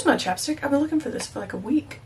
my chapstick? I've been looking for this for like a week.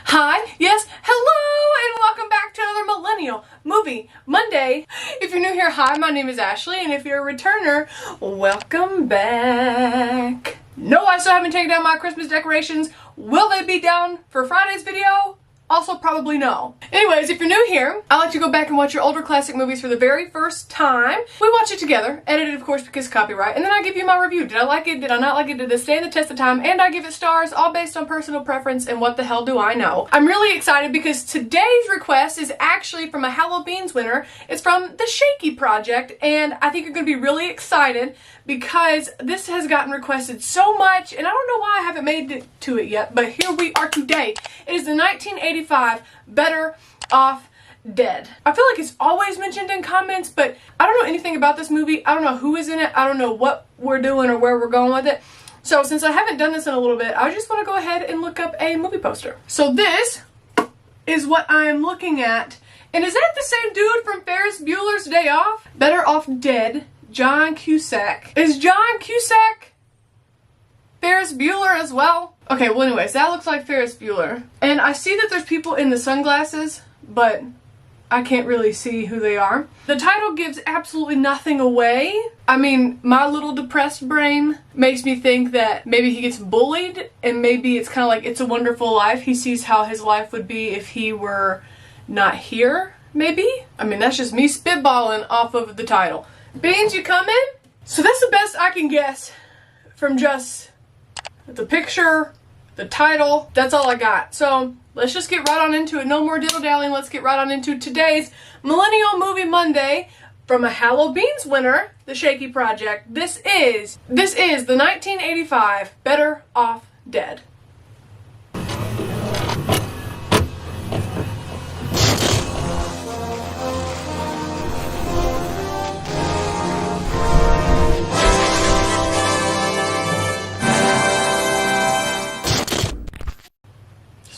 Hi, yes, hello, and welcome back to another Millennial Movie Monday. If you're new here, hi, my name is Ashley, and if you're a returner, welcome back. No, I still haven't taken down my Christmas decorations. Will they be down for Friday's video? Also, probably no. Anyways, if you're new here, I like to go back and watch your older classic movies for the very first time. We watch it together, edited of course because copyright, and then I give you my review. Did I like it? Did I not like it? Did it stand the test of time? And I give it stars, all based on personal preference, and what the hell do I know? I'm really excited because today's request is actually from a Halloween's winner. It's from The Shaky Project, and I think you're going to be really excited because this has gotten requested so much, and I don't know why I haven't made it to it yet, but here we are today. It is the 1985 Better Off Dead. I feel like it's always mentioned in comments, but I don't know anything about this movie. I don't know who is in it. I don't know what we're doing or where we're going with it. So since I haven't done this in a little bit, I just want to go ahead and look up a movie poster. So this is what I'm looking at. And is that the same dude from Ferris Bueller's Day Off? Better Off Dead. John Cusack. Is John Cusack Ferris Bueller as well? Okay, well anyways, that looks like Ferris Bueller. And I see that there's people in the sunglasses, but I can't really see who they are. The title gives absolutely nothing away. I mean, my little depressed brain makes me think that maybe he gets bullied, and maybe it's kind of like It's a Wonderful Life. He sees how his life would be if he were not here, maybe? I mean, that's just me spitballing off of the title. Beans, you coming? So that's the best I can guess from just the picture, the title. That's all I got. So let's just get right on into it. No more diddle-dallying. Let's get right on into today's Millennial Movie Monday from a Halloween's winner, The Shaky Project. This is the 1985 Better Off Dead.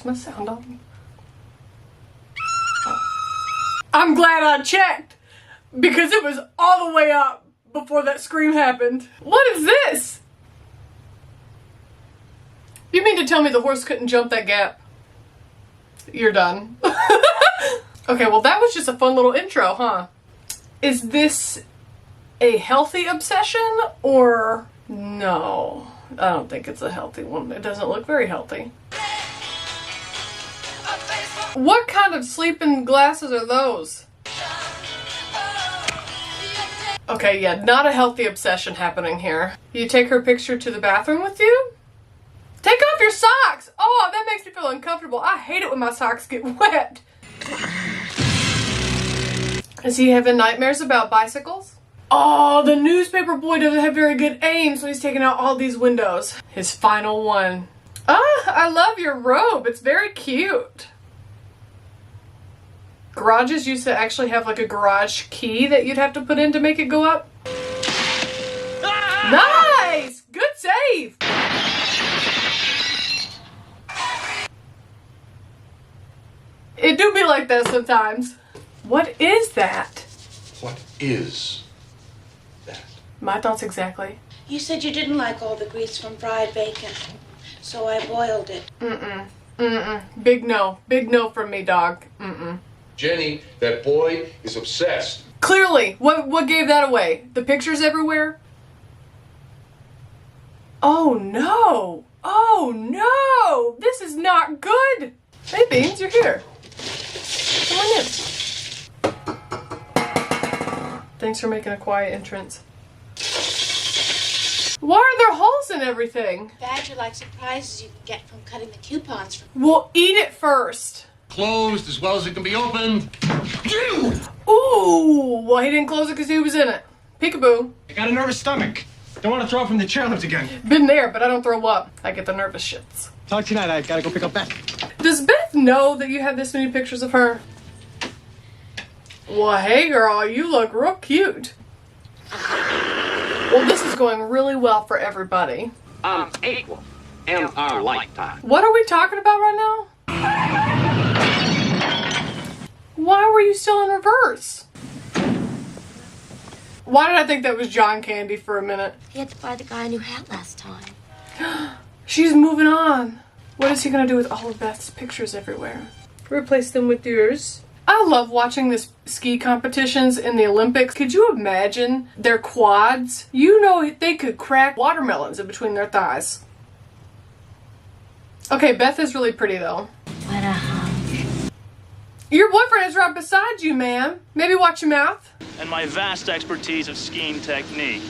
My sound on. I'm glad I checked because it was all the way up before that scream happened. What is this? You mean to tell me the horse couldn't jump that gap? You're done. Okay, well that was just a fun little intro, huh? Is this a healthy obsession or no? I don't think it's a healthy one. It doesn't look very healthy. What kind of sleeping glasses are those? Okay, yeah, not a healthy obsession happening here. You take her picture to the bathroom with you? Take off your socks! Oh, that makes me feel uncomfortable. I hate it when my socks get wet. Is he having nightmares about bicycles? Oh, the newspaper boy doesn't have very good aim, so he's taking out all these windows. His final one. Ah, I love your robe. It's very cute. Garages used to actually have like a garage key that you'd have to put in to make it go up. Nice! Good save! It do be like that sometimes. What is that? What is that? My thoughts exactly. You said you didn't like all the grease from fried bacon, so I boiled it. Big no. Big no from me, dog. Jenny, that boy is obsessed. Clearly, what gave that away? The pictures everywhere? Oh no! Oh no! This is not good! Hey Beans, you're here. Come on in. Thanks for making a quiet entrance. Why are there holes in everything? Badger like surprises you can get from cutting the coupons from. We'll eat it first. Closed as well as it can be opened. Ooh! Well, he didn't close it because he was in it. Peekaboo. I got a nervous stomach. Don't want to throw up from the chairlift again. Been there, but I don't throw up. I get the nervous shits. Talk tonight. I gotta go pick up Beth. Does Beth know that you have this many pictures of her? Well, hey girl, you look real cute. Well, this is going really well for everybody. Unequal in our lifetime. What are we talking about right now? Why were you still in reverse? Why did I think that was John Candy for a minute? He had to buy the guy a new hat last time. She's moving on. What is he gonna do with all of Beth's pictures everywhere? Replace them with yours. I love watching this ski competitions in the Olympics. Could you imagine their quads? You know they could crack watermelons in between their thighs. Okay, Beth is really pretty though. What a hunk. Your boyfriend is right beside you, ma'am. Maybe watch your mouth. And my vast expertise of skiing technique.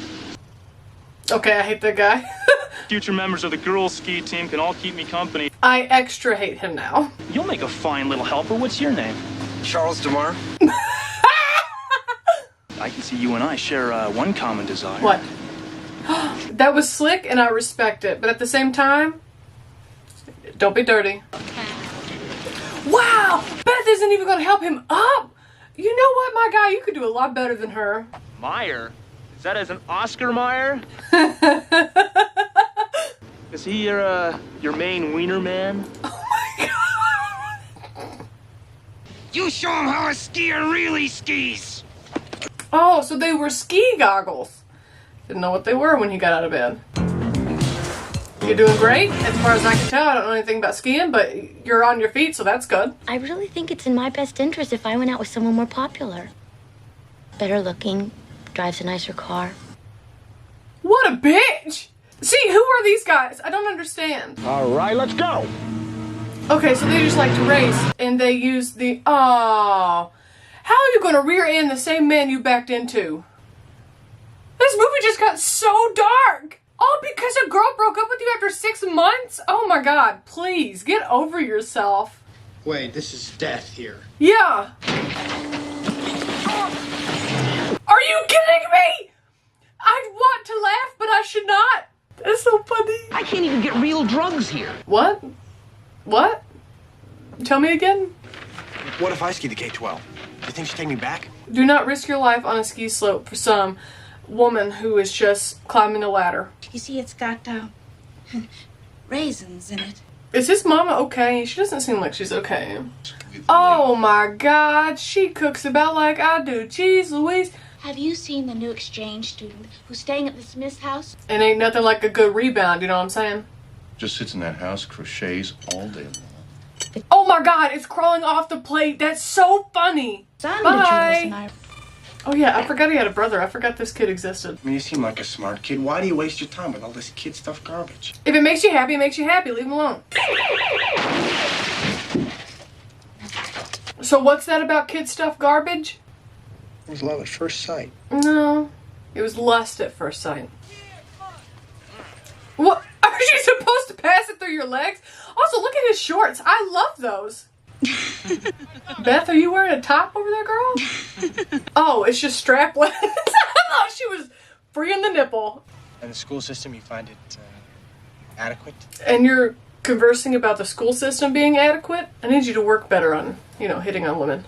Okay, I hate that guy. Future members of the girls' ski team can all keep me company. I extra hate him now. You'll make a fine little helper. What's your name? Charles DeMar. I can see you and I share one common desire. What? That was slick and I respect it, but at the same time, don't be dirty. Wow! Beth isn't even gonna help him up! You know what, my guy? You could do a lot better than her. Meyer? Is that as an Oscar Meyer? Is he your main wiener man? You show him how a skier really skis. Oh, so they were ski goggles. Didn't know what they were when he got out of bed. You're doing great, as far as I can tell. I don't know anything about skiing, but you're on your feet, so that's good. I really think it's in my best interest if I went out with someone more popular. Better looking, drives a nicer car. What a bitch! See, who are these guys? I don't understand. All right, let's go. Okay, so they just like to race, and they use the... Oh, how are you gonna rear end the same man you backed into? This movie just got so dark! All because a girl broke up with you after 6 months? Oh my god, please, get over yourself. Wait, this is death here. Yeah. Are you kidding me? I want to laugh, but I should not. That's so funny. I can't even get real drugs here. What? What? Tell me again? What if I ski the K-12? Do you think she'd take me back? Do not risk your life on a ski slope for some woman who is just climbing a ladder. You see, it's got raisins in it. Is his mama okay? She doesn't seem like she's okay. Oh my god, she cooks about like I do. Jeez Louise. Have you seen the new exchange student who's staying at the Smith's house? And ain't nothing like a good rebound, you know what I'm saying? Just sits in that house, crochets all day long. Oh my god, it's crawling off the plate. That's so funny. Son, Bye. did you listen? Oh yeah, I forgot he had a brother. I forgot this kid existed. I mean, you seem like a smart kid. Why do you waste your time with all this kid stuff garbage? If it makes you happy, it makes you happy. Leave him alone. So what's that about kid stuff garbage? It was love at first sight. No, it was lust at first sight. What? Are you supposed to pass it through your legs? Also, look at his shorts. I love those. Beth, are you wearing a top over there, girl? Oh, it's just strapless. I thought she was freeing the nipple. And the school system, you find it adequate? And you're conversing about the school system being adequate? I need you to work better on, hitting on women.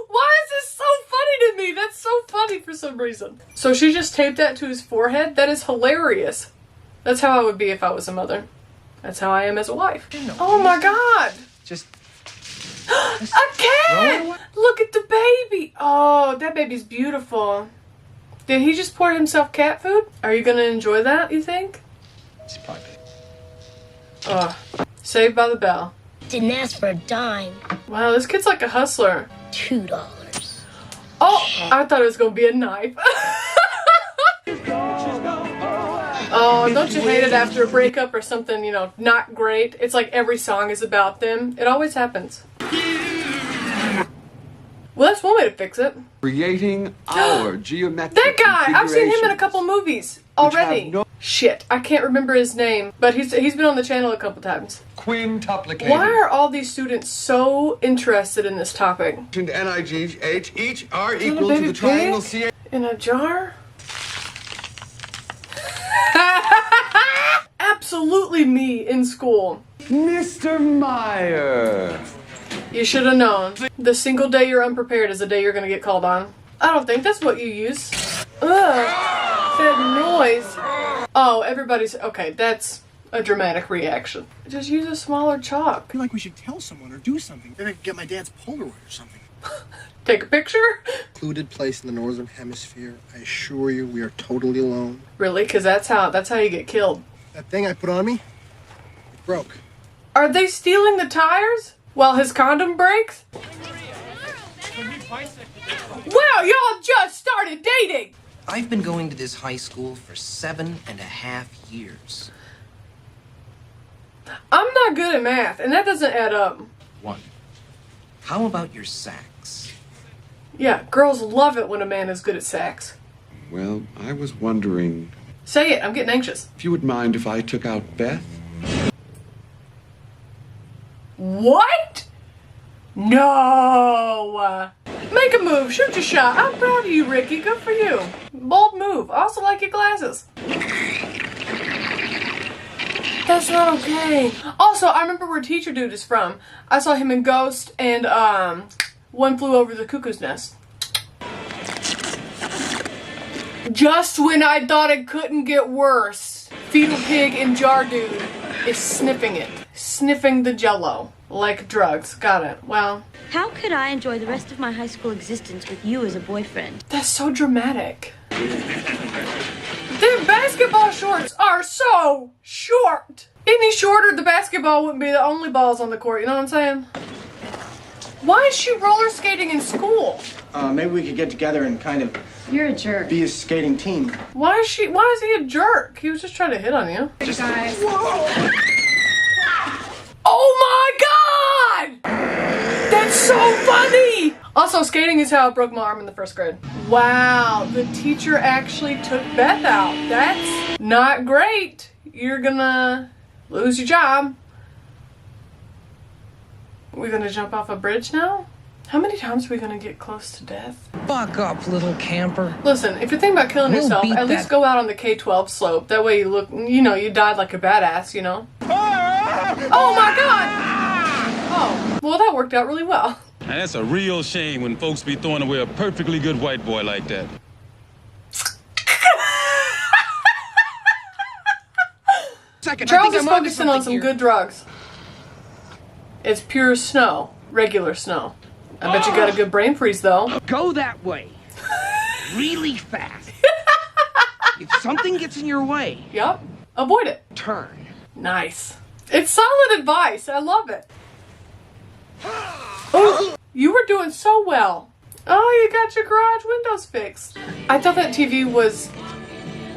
Why is this so funny to me? That's so funny for some reason. So she just taped that to his forehead? That is hilarious. That's how I would be if I was a mother. That's how I am as a wife. Oh my god! Just a cat! Look at the baby! Oh, that baby's beautiful. Did he just pour himself cat food? Are you gonna enjoy that, you think? It's probably. Saved by the bell. Didn't ask for a dime. Wow, this kid's like a hustler. $2. Oh, I thought it was gonna be a knife. Oh, don't you hate it after a breakup or something, not great? It's like every song is about them. It always happens. Well, that's one way to fix it. Creating our geometric That guy! I've seen him in a couple movies already. have Shit, I can't remember his name, but he's been on the channel a couple times. quintuplicated. Why are all these students so interested in this topic? And NIGH each are Little equal to baby the triangle pig CA. in a jar? Absolutely me in school. Mr. Meyer. You should have known. The single day you're unprepared is the day you're gonna get called on. I don't think that's what you use. Ugh. That noise. Oh, okay, that's a dramatic reaction. Just use a smaller chalk. I feel like we should tell someone or do something. Then I could get my dad's Polaroid or something. Take a picture? Secluded place in the northern hemisphere. I assure you, we are totally alone. Really? Because that's how you get killed. That thing I put on me, it broke. Are they stealing the tires while his condom breaks? Wow, y'all just started dating! I've been going to this high school for 7.5 years. I'm not good at math, and that doesn't add up. 1. How about your sax? Yeah, girls love it when a man is good at sex. Well, I was wondering Say it, I'm getting anxious. if you would mind if I took out Beth? What? No! Make a move, shoot your shot. I'm proud of you, Ricky. Good for you. Bold move. Also like your glasses. That's not okay. Also, I remember where Teacher Dude is from. I saw him in Ghost and One Flew Over the Cuckoo's Nest. Just when I thought it couldn't get worse, Fetal Pig and Jar Dude is sniffing it. Sniffing the jello. Like drugs. Got it. Well, How could I enjoy the rest of my high school existence with you as a boyfriend? that's so dramatic. Their basketball shorts are so short. Any shorter, the basketball wouldn't be the only balls on the court. You know what I'm saying? Why is she roller skating in school? Maybe we could get together and kind of You're a jerk. be a skating team. Why is he a jerk? He was just trying to hit on you. Hey guys. Oh my god! That's so funny! Also, skating is how I broke my arm in the 1st grade. Wow, the teacher actually took Beth out. That's not great. You're gonna lose your job. We're gonna jump off a bridge now? How many times are we gonna get close to death? Buck up, little camper. Listen, if you're thinking about killing We'll yourself, beat at least that. go out on the K-12 slope. That way you look, you died like a badass, you know? Oh my god! Oh, well that worked out really well. And that's a real shame when folks be throwing away a perfectly good white boy like that. Charles is focusing on some good drugs. It's pure snow. Regular snow. I bet you got a good brain freeze though. Go that way. Really fast. If something gets in your way, Yup. Avoid it. turn. Nice. It's solid advice. I love it. Oh, you were doing so well. Oh, you got your garage windows fixed. I thought that TV was...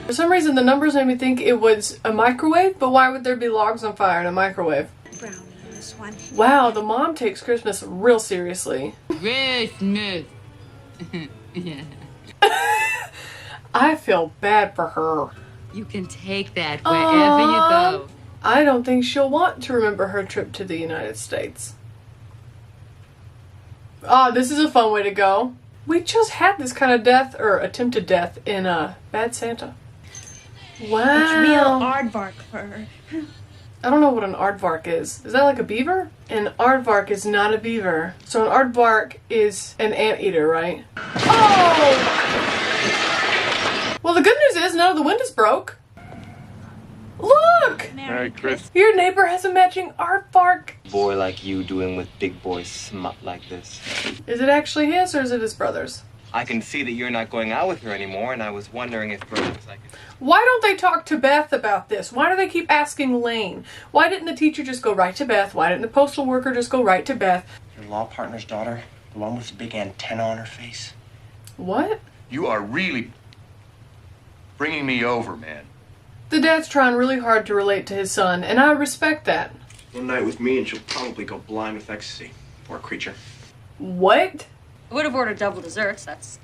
For some reason, the numbers made me think it was a microwave, but why would there be logs on fire in a microwave? Brownie on this one. Wow, the mom takes Christmas real seriously. Christmas. Yeah. I feel bad for her. You can take that wherever you go. I don't think she'll want to remember her trip to the United States. Ah, this is a fun way to go. We just had this kind of death, or attempted death, in Bad Santa. Wow. It's real aardvark fur. I don't know what an aardvark is. Is that like a beaver? An aardvark is not a beaver. So an aardvark is an anteater, right? Oh! Well, the good news is none of the windows broke. Look! Merry Christmas. Your neighbor has a matching aardvark. Boy like you doing with big boy smut like this. Is it actually his or is it his brother's? I can see that you're not going out with her anymore, and I was wondering if perhaps I could... Why don't they talk to Beth about this? Why do they keep asking Lane? Why didn't the teacher just go right to Beth? Why didn't the postal worker just go right to Beth? Your law partner's daughter, the one with the big antenna on her face. What? You are really bringing me over, man. The dad's trying really hard to relate to his son, and I respect that. One night with me and she'll probably go blind with ecstasy. Poor creature. What? I would have ordered double desserts. That's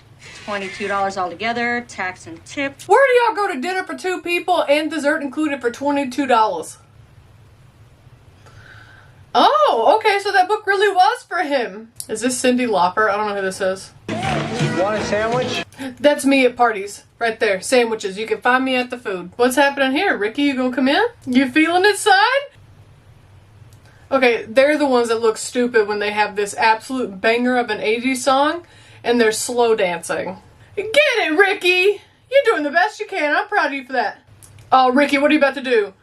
$22 altogether, tax and tip. Where do y'all go to dinner for 2 people and dessert included for $22? Oh, okay, so that book really was for him. Is this Cyndi Lauper? I don't know who this is. Want a sandwich? That's me at parties. Right there. Sandwiches. You can find me at the food. What's happening here? Ricky, you gonna come in? You feeling it, son? Okay, they're the ones that look stupid when they have this absolute banger of an 80s song and they're slow dancing. Get it, Ricky! You're doing the best you can. I'm proud of you for that. Oh, Ricky, what are you about to do?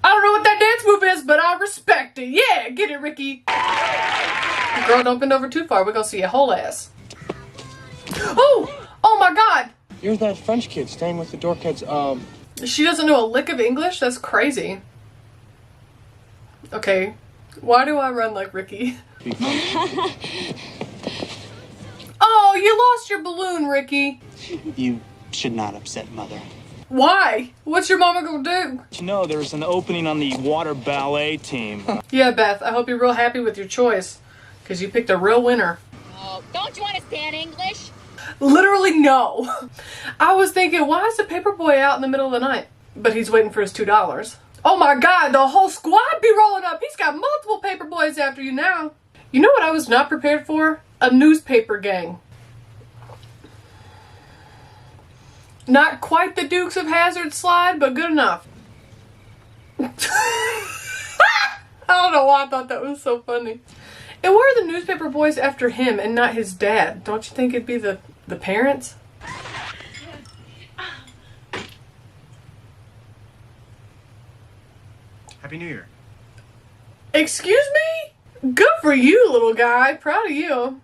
I don't know what that dance move is, but I respect it. Yeah, get it, Ricky. Girl, don't bend over too far. We're gonna see your whole ass. Oh! Oh my god! You're that French kid staying with the Dorkettes, She doesn't know a lick of English? That's crazy. Okay. Why do I run like Ricky? Oh, you lost your balloon, Ricky. You should not upset Mother. Why? What's your mama gonna do? You know, there's an opening on the water ballet team. Yeah, Beth, I hope you're real happy with your choice. Because you picked a real winner. Oh, don't you understand English? Literally, no. I was thinking, why is the paper boy out in the middle of the night? But he's waiting for his $2. Oh my god, the whole squad be rolling up. He's got multiple paper boys after you now. You know what I was not prepared for? A newspaper gang. Not quite the Dukes of Hazzard slide, but good enough. I don't know why I thought that was so funny. And why are the newspaper boys after him and not his dad? Don't you think it'd be the parents? Happy New Year. Excuse me? Good for you, little guy. Proud of you.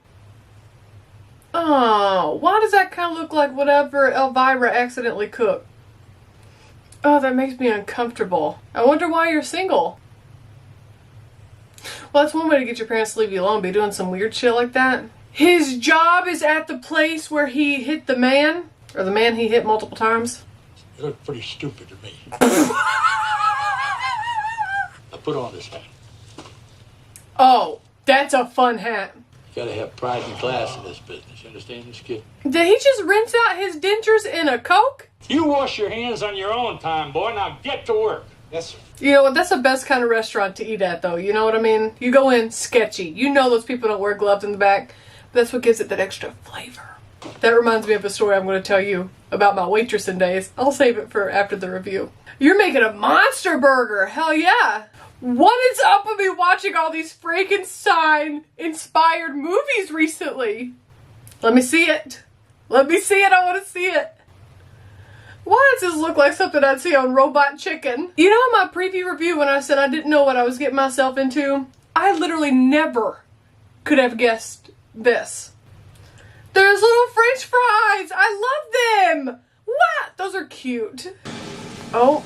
Oh, why does that kind of look like whatever Elvira accidentally cooked? Oh, that makes me uncomfortable. I wonder why you're single. Well, that's one way to get your parents to leave you alone, be doing some weird shit like that. His job is at the place where he hit the man, or the man he hit multiple times. You look pretty stupid to me. Now put on this hat. Oh, that's a fun hat. You gotta have pride and class in this business. You understand this, kid? Did he just rinse out his dentures in a Coke? You wash your hands on your own time, boy. Now get to work. Yes, sir. You know what? That's the best kind of restaurant to eat at, though. You know what I mean? You go in sketchy. You know those people don't wear gloves in the back. But that's what gives it that extra flavor. That reminds me of a story I'm going to tell you about my waitressing days. I'll save it for after the review. You're making a monster burger. Hell yeah. What is up with me watching all these Frankenstein-inspired movies recently? Let me see it. Let me see it. I want to see it. Why does this look like something I'd see on Robot Chicken? You know in my preview review when I said I didn't know what I was getting myself into? I literally never could have guessed this. There's little French fries. I love them. What? Those are cute. Oh.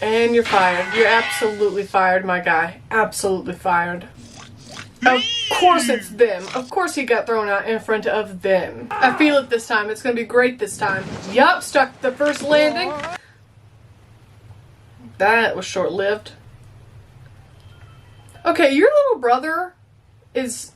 And you're fired. You're absolutely fired, my guy. Absolutely fired. Of course it's them. Of course he got thrown out in front of them. I feel it this time. It's going to be great this time. Yup, stuck the first landing. That was short-lived. Okay, your little brother is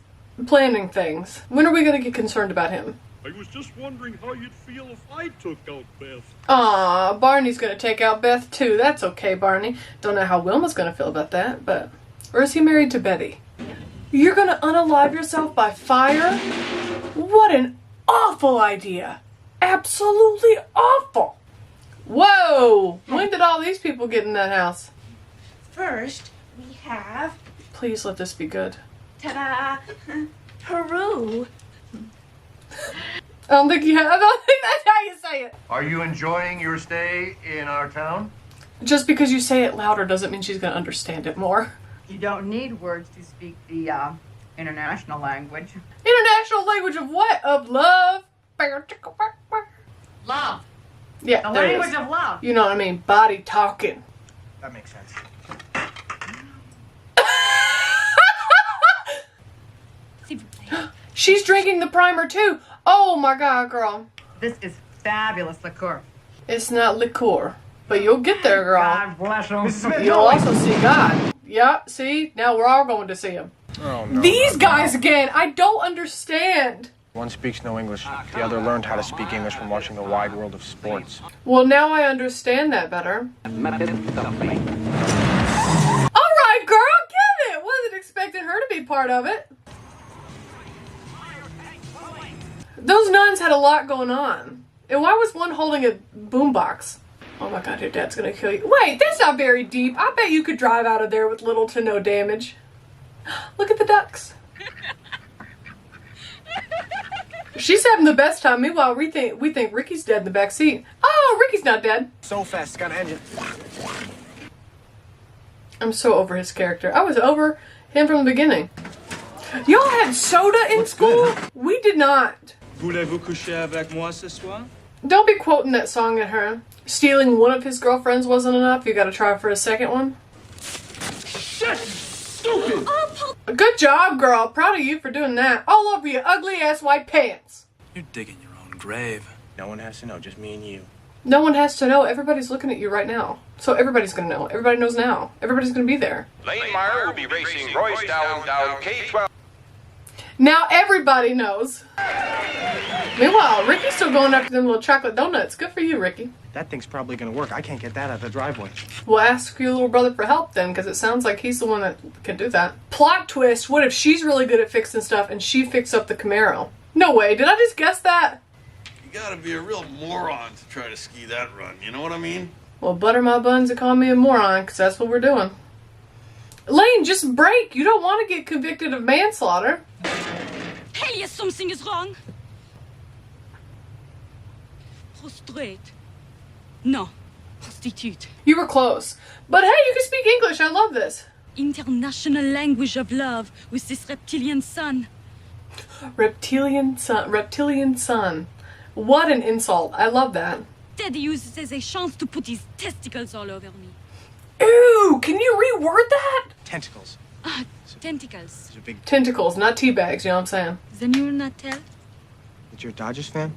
planning things. When are we going to get concerned about him? I was just wondering how you'd feel if I took out Beth. Aw, Barney's gonna take out Beth too. That's okay, Barney. Don't know how Wilma's gonna feel about that, but... Or is he married to Betty? You're gonna unalive yourself by fire? What an awful idea. Absolutely awful. Whoa! When did all these people get in that house? First, we have... Please let this be good. Ta-da! Peru. I don't think that's how you say it. Are you enjoying your stay in our town? Just because you say it louder doesn't mean she's gonna understand it more. You don't need words to speak the international language. International language of what? Of love? Love. Yeah, The there it language is. of love. You know what I mean? Body talking. That makes sense. She's drinking the primer too. Oh my god, girl. This is fabulous liqueur. It's not liqueur, but you'll get there, girl. God bless them. You'll also see God. Yeah, see? Now we're all going to see him. Oh, no. These guys again, I don't understand. One speaks no English. The other learned how to speak English from watching the wide world of sports. Well, now I understand that better. Alright, girl, give it! Wasn't expecting her to be part of it. Those nuns had a lot going on. And why was one holding a boombox? Oh my god, your dad's gonna kill you. Wait, that's not very deep. I bet you could drive out of there with little to no damage. Look at the ducks. She's having the best time. Meanwhile, we think Ricky's dead in the back seat. Oh, Ricky's not dead. So fast, it's got an engine. I'm so over his character. I was over him from the beginning. Y'all had soda in school? We did not. Voulez-vous coucher avec moi ce soir? Don't be quoting that song at her. Stealing one of his girlfriends wasn't enough. You gotta try for a second one. Shit! Stupid! Good job, girl. Proud of you for doing that. All over your ugly ass white pants. You're digging your own grave. No one has to know, just me and you. No one has to know. Everybody's looking at you right now. So everybody's gonna know. Everybody knows now. Everybody's gonna be there. Lane Meyer will be racing Royce down K-12. Now everybody knows. Meanwhile, Ricky's still going after them little chocolate donuts. Good for you, Ricky. That thing's probably gonna work. I can't get that out of the driveway. We'll ask your little brother for help then, because it sounds like he's the one that can do that. Plot twist, what if she's really good at fixing stuff and she fixed up the Camaro? No way, did I just guess that? You gotta be a real moron to try to ski that run, you know what I mean? Well, butter my buns and call me a moron, because that's what we're doing. Lane, just brake. You don't want to get convicted of manslaughter. Hey, yes, something is wrong. Prostrate. No, prostitute. You were close. But hey, you can speak English. I love this. International language of love with this reptilian son. Reptilian son. Reptilian son. What an insult. I love that. Daddy uses as a chance to put his testicles all over me. Ew, can you reword that? Tentacles. Ah, tentacles. There's a big... Tentacles, not tea bags, you know what I'm saying? Then you will not tell? That you're a Dodgers fan?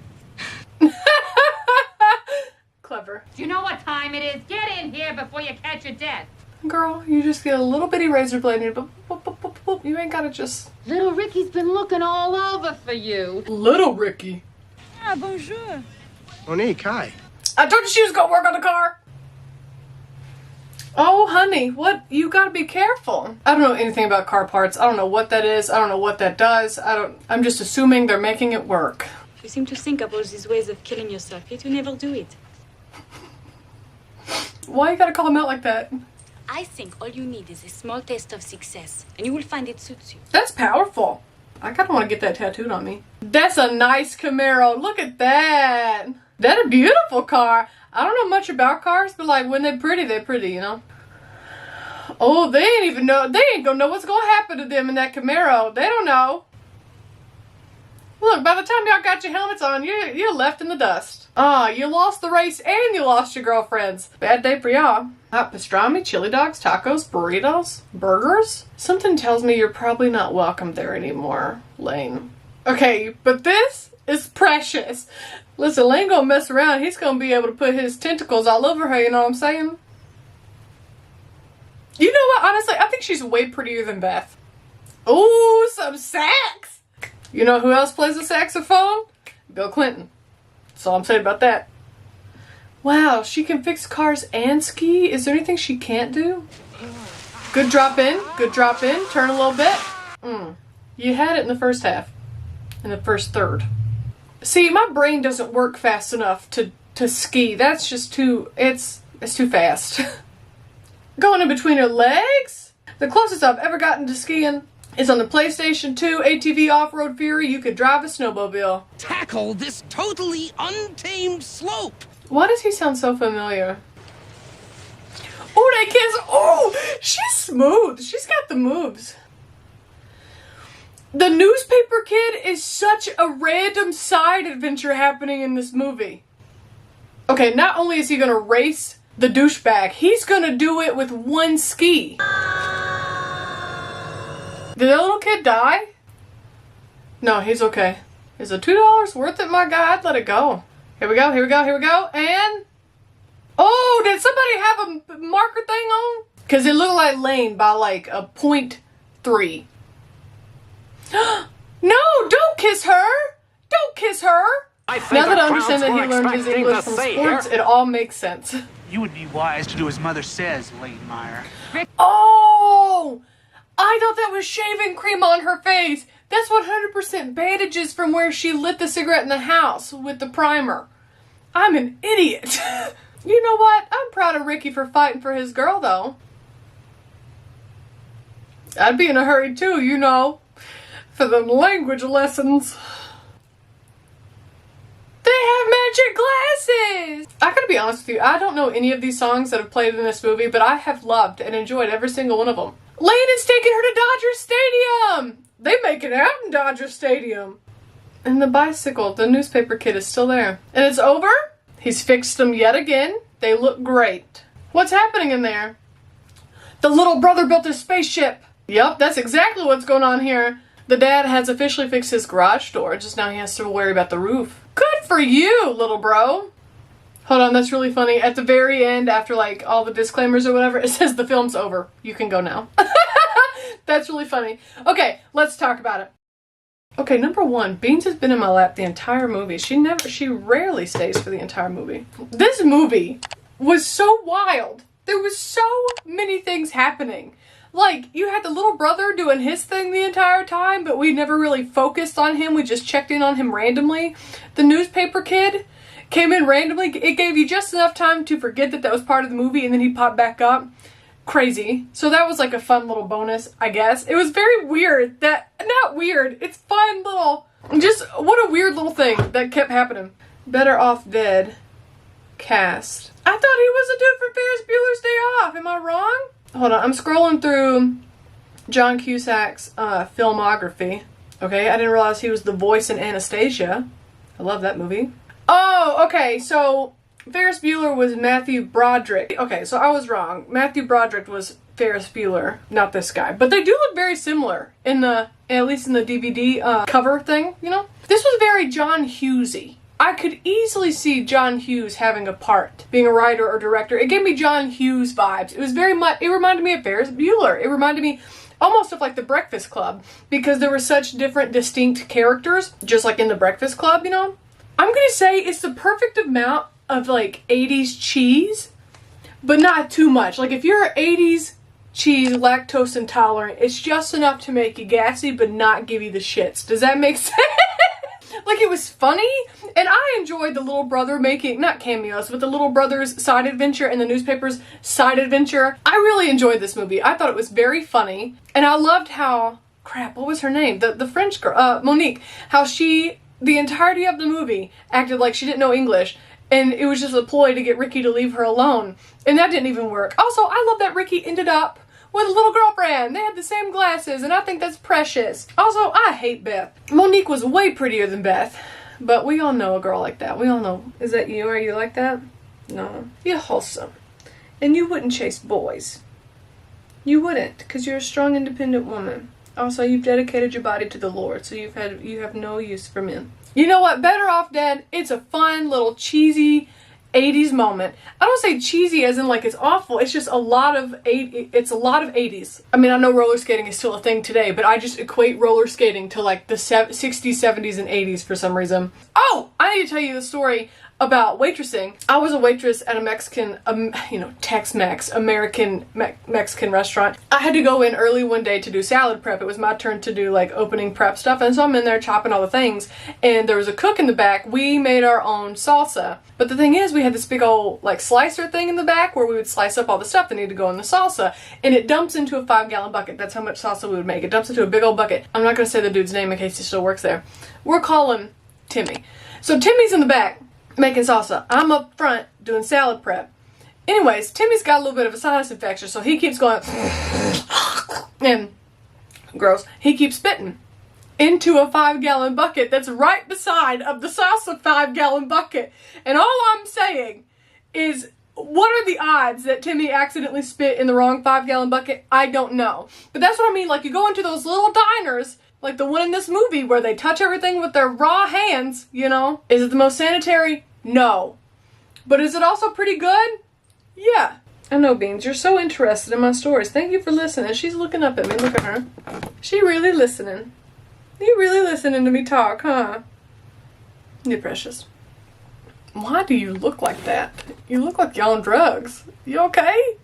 Clever. Do you know what time it is? Get in here before you catch your death. Girl, you just get a little bitty razor blade and boop, boop, boop, boop, boop. You ain't gotta just... Little Ricky's been looking all over for you. Little Ricky. Ah, bonjour. Monique, hi. I told you she was gonna work on the car. Oh, honey, what? You gotta be careful. I don't know anything about car parts. I don't know what that is. I don't know what that does. I'm just assuming they're making it work. You seem to think about these ways of killing yourself, yet you never do it. Why you gotta call him out like that? I think all you need is a small taste of success, and you will find it suits you. That's powerful. I kinda wanna get that tattooed on me. That's a nice Camaro. Look at that. That's a beautiful car. I don't know much about cars, but like when they're pretty, you know? Oh, they ain't even know. They ain't gonna know what's gonna happen to them in that Camaro. They don't know. Look, by the time y'all got your helmets on, you're left in the dust. Ah, you lost the race and you lost your girlfriends. Bad day for y'all. Hot pastrami, chili dogs, tacos, burritos, burgers? Something tells me you're probably not welcome there anymore, Lane. Okay, but this is precious. Listen, Lane gonna mess around. He's gonna be able to put his tentacles all over her, you know what I'm saying? You know what, honestly, I think she's way prettier than Beth. Ooh, some sax! You know who else plays the saxophone? Bill Clinton. That's all I'm saying about that. Wow, she can fix cars and ski? Is there anything she can't do? Good drop in, turn a little bit. You had it in the first half. In the first third. See, my brain doesn't work fast enough to ski. That's just too, it's too fast. Going in between her legs? The closest I've ever gotten to skiing is on the PlayStation 2 ATV Off-Road Fury. You could drive a snowmobile. Tackle this totally untamed slope. Why does he sound so familiar? Oh, that kid's, oh, she's smooth. She's got the moves. The newspaper kid is such a random side adventure happening in this movie. Okay, not only is he gonna race the douchebag, he's gonna do it with one ski. Did that little kid die? No, he's okay. Is the $2 worth it, my guy? I'd let it go. Here we go, and... Oh, did somebody have a marker thing on? Because it looked like Lane by like a 0.3. No, don't kiss her! Don't kiss her! Now that I understand that he learned his English from sports, it all makes sense. You would be wise to do as Mother says, Lane Meyer. Oh! I thought that was shaving cream on her face. That's 100% bandages from where she lit the cigarette in the house with the primer. I'm an idiot. You know what? I'm proud of Ricky for fighting for his girl, though. I'd be in a hurry, too, you know, for the language lessons. They have magic glasses! I gotta be honest with you, I don't know any of these songs that have played in this movie, but I have loved and enjoyed every single one of them. Lane is taking her to Dodger Stadium! They make it out in Dodger Stadium. And the bicycle, the newspaper kid is still there. And it's over? He's fixed them yet again. They look great. What's happening in there? The little brother built his spaceship. Yep, that's exactly what's going on here. The dad has officially fixed his garage door, just now he has to worry about the roof. Good for you, little bro. Hold on, that's really funny. At the very end, after like all the disclaimers or whatever, it says the film's over. You can go now. That's really funny. Okay, let's talk about it. Okay, number one, Beans has been in my lap the entire movie. She rarely stays for the entire movie. This movie was so wild. There was so many things happening. Like, you had the little brother doing his thing the entire time, but we never really focused on him. We just checked in on him randomly. The newspaper kid came in randomly. It gave you just enough time to forget that that was part of the movie, and then he popped back up. Crazy. So that was like a fun little bonus, I guess. It was very weird. Not weird. It's fun little, just what a weird little thing that kept happening. Better Off Dead cast. I thought he was a dude from Ferris Bueller's Day Off. Am I wrong? Hold on. I'm scrolling through John Cusack's filmography. Okay, I didn't realize he was the voice in Anastasia. I love that movie. Oh, okay, so Ferris Bueller was Matthew Broderick. Okay, so I was wrong. Matthew Broderick was Ferris Bueller, not this guy. But they do look very similar in the, at least in the DVD cover thing, you know? This was very John Hughesy. I could easily see John Hughes having a part, being a writer or director. It gave me John Hughes vibes. It was very much, it reminded me of Ferris Bueller. It reminded me almost of like The Breakfast Club, because there were such different, distinct characters, just like in The Breakfast Club, you know? I'm gonna say it's the perfect amount of like 80s cheese, but not too much. Like if you're 80s cheese lactose intolerant, it's just enough to make you gassy but not give you the shits. Does that make sense? Like, it was funny, and I enjoyed the little brother making, not cameos, but the little brother's side adventure and the newspaper's side adventure. I really enjoyed this movie. I thought it was very funny, and I loved how, crap, what was her name? The French girl, Monique, how she, the entirety of the movie, acted like she didn't know English, and it was just a ploy to get Ricky to leave her alone, and that didn't even work. Also, I love that Ricky ended up with a little girlfriend. They had the same glasses, and I think that's precious. Also, I hate Beth. Monique was way prettier than Beth, but we all know a girl like that. We all know. Is that you? Are you like that? No. You're wholesome. And you wouldn't chase boys. You wouldn't, because you're a strong, independent woman. Also, you've dedicated your body to the Lord, so you have no use for men. You know what? Better Off Dead, it's a fun, little, cheesy 80s moment. I don't say cheesy as in like it's awful. It's just a lot of 80s. I mean, I know roller skating is still a thing today, but I just equate roller skating to like the 60s, 70s, and 80s for some reason. Oh, I need to tell you the story about waitressing. I was a waitress at a Mexican, Tex-Mex, American Mexican restaurant. I had to go in early one day to do salad prep. It was my turn to do like opening prep stuff, and so I'm in there chopping all the things, and there was a cook in the back. We made our own salsa, but the thing is, we had this big old like slicer thing in the back where we would slice up all the stuff that needed to go in the salsa, and it dumps into a 5-gallon bucket. That's how much salsa we would make. It dumps into a big old bucket. I'm not gonna say the dude's name in case he still works there. We'll call him Timmy. So Timmy's in the back making salsa. I'm up front doing salad prep. Anyways, Timmy's got a little bit of a sinus infection, so he keeps going and gross. He keeps spitting into a 5-gallon bucket that's right beside of the salsa 5-gallon bucket. And all I'm saying is, what are the odds that Timmy accidentally spit in the wrong 5-gallon bucket? I don't know. But that's what I mean. Like, you go into those little diners, like the one in this movie where they touch everything with their raw hands, you know? Is it the most sanitary? No. But is it also pretty good? Yeah. I know, Beans, you're so interested in my stories. Thank you for listening. She's looking up at me. Look at her. She really listening. You really listening to me talk, huh? You're precious. Why do you look like that? You look like you're on drugs. You okay?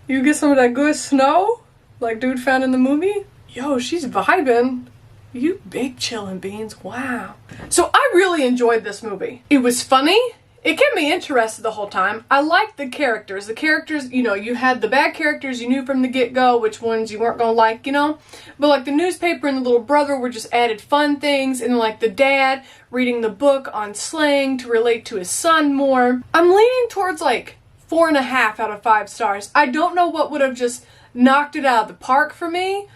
You get some of that good snow? Like dude found in the movie? Yo, she's vibing. You big chillin' Beans. Wow. So I really enjoyed this movie. It was funny. It kept me interested the whole time. I liked the characters. The characters, you know, you had the bad characters you knew from the get-go, which ones you weren't gonna like, you know? But like the newspaper and the little brother were just added fun things, and like the dad reading the book on slang to relate to his son more. I'm leaning towards like 4.5 out of 5 stars. I don't know what would have just knocked it out of the park for me.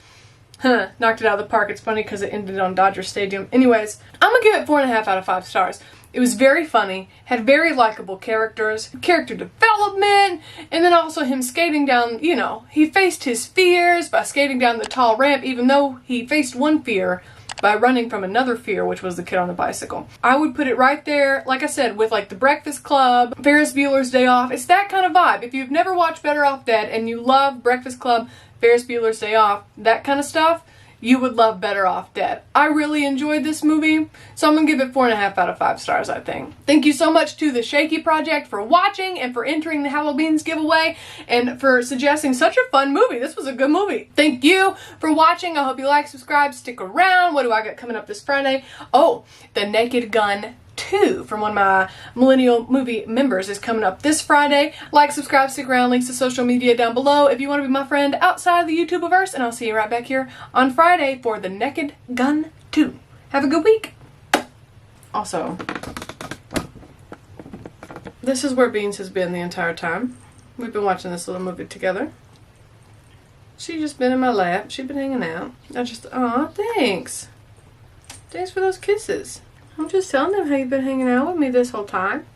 knocked it out of the park. It's funny because it ended on Dodger Stadium. Anyways, I'm gonna give it 4.5 out of 5 stars. It was very funny, had very likable characters, character development, and then also him skating down, you know, he faced his fears by skating down the tall ramp, even though he faced one fear by running from another fear, which was the kid on the bicycle. I would put it right there, like I said, with like The Breakfast Club, Ferris Bueller's Day Off. It's that kind of vibe. If you've never watched Better Off Dead and you love Breakfast Club, Ferris Bueller's Day Off, that kind of stuff, you would love Better Off Dead. I really enjoyed this movie, so I'm gonna give it 4.5 out of 5 stars, I think. Thank you so much to the Shaky Project for watching and for entering the Halloween's giveaway and for suggesting such a fun movie. This was a good movie. Thank you for watching. I hope you like, subscribe, stick around. What do I got coming up this Friday? Oh, The Naked Gun 2 from one of my Millennial Movie members is coming up this Friday. Like, subscribe, stick around, links to social media down below if you want to be my friend outside of the YouTubeverse, and I'll see you right back here on Friday for The Naked Gun 2. Have a good week. Also, this is where Beans has been the entire time. We've been watching this little movie together. She's just been in my lap. She's been hanging out. Aw, thanks. Thanks for those kisses. I'm just telling them how you've been hanging out with me this whole time.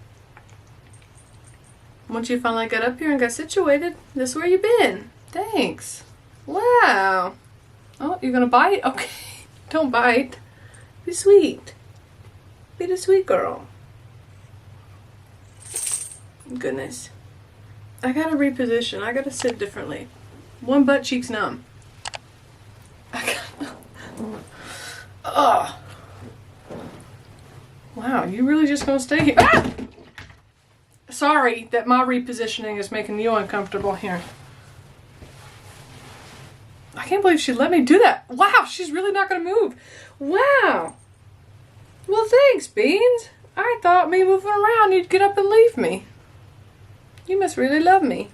Once you finally got up here and got situated, this is where you've been. Thanks. Wow. Oh, you're gonna bite? Okay. Don't bite. Be sweet. Be the sweet girl. Goodness. I gotta reposition. I gotta sit differently. One butt cheek's numb. Ugh. Wow, you really just gonna stay here? Ah! Sorry that my repositioning is making you uncomfortable here. I can't believe she let me do that. Wow, she's really not gonna move. Wow. Well, thanks, Beans. I thought me moving around you'd get up and leave me. You must really love me.